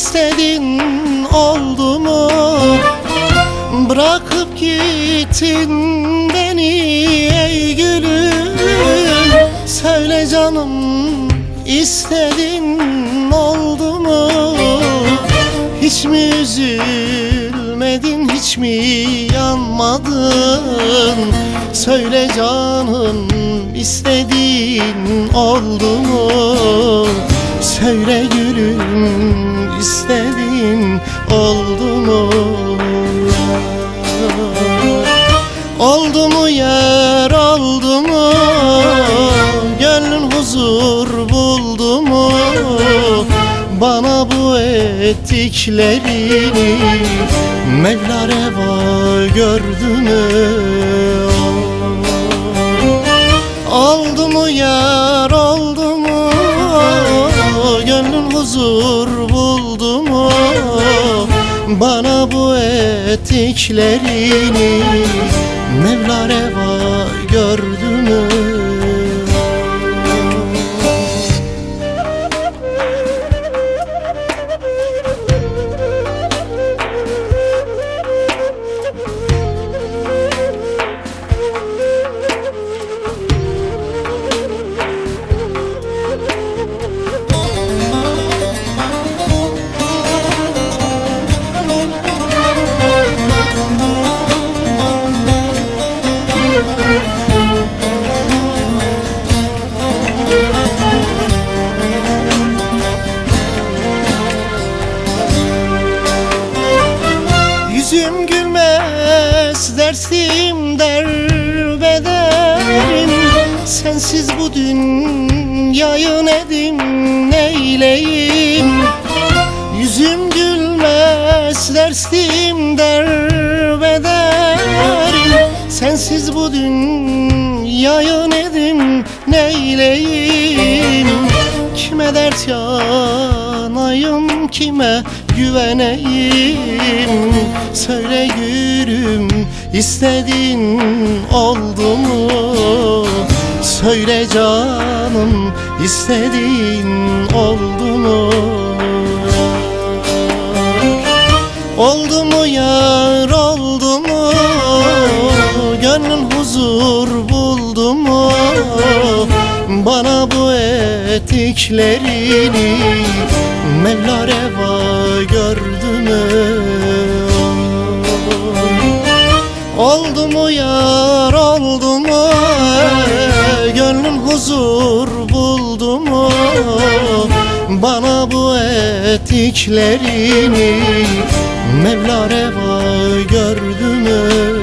istedin oldu mu? Bırakıp gittin beni ey gülüm. Söyle canım, istedin oldu mu? Hiç mi üzülmedin, hiç mi yanmadın? Söyle canım, istedin oldu mu? Söyle gülüm, istedin oldu mu? Oldu mu yar, oldu mu? Gönlün huzur buldu mu? Bana bu ettiklerini Mevla reva gördü mü? Oldu mu yar, oldu mu? Gönlün huzur buldu mu? Bana bu ettiklerini Mevla reva gördü mü? Yüzüm gülmez, dersim derbederim. Sensiz bu dünyayı nedim neyleyim? Yüzüm gülmez, dersim derbederim. Sensiz bu dünyayı nedim neyleyim? Kime dert yanayım, kime güveneyim? Söyle gülüm, istedin oldu mu? Söyle canım, istedin oldu mu? Oldu mu yar, oldu mu? Gönlün huzur buldu mu? Bana bu ettiklerini Mevla reva gördü mü? Oldu mu yar, oldu mu? Gönlün huzur buldu mu? Bana bu ettiklerini Mevla reva gördü mü?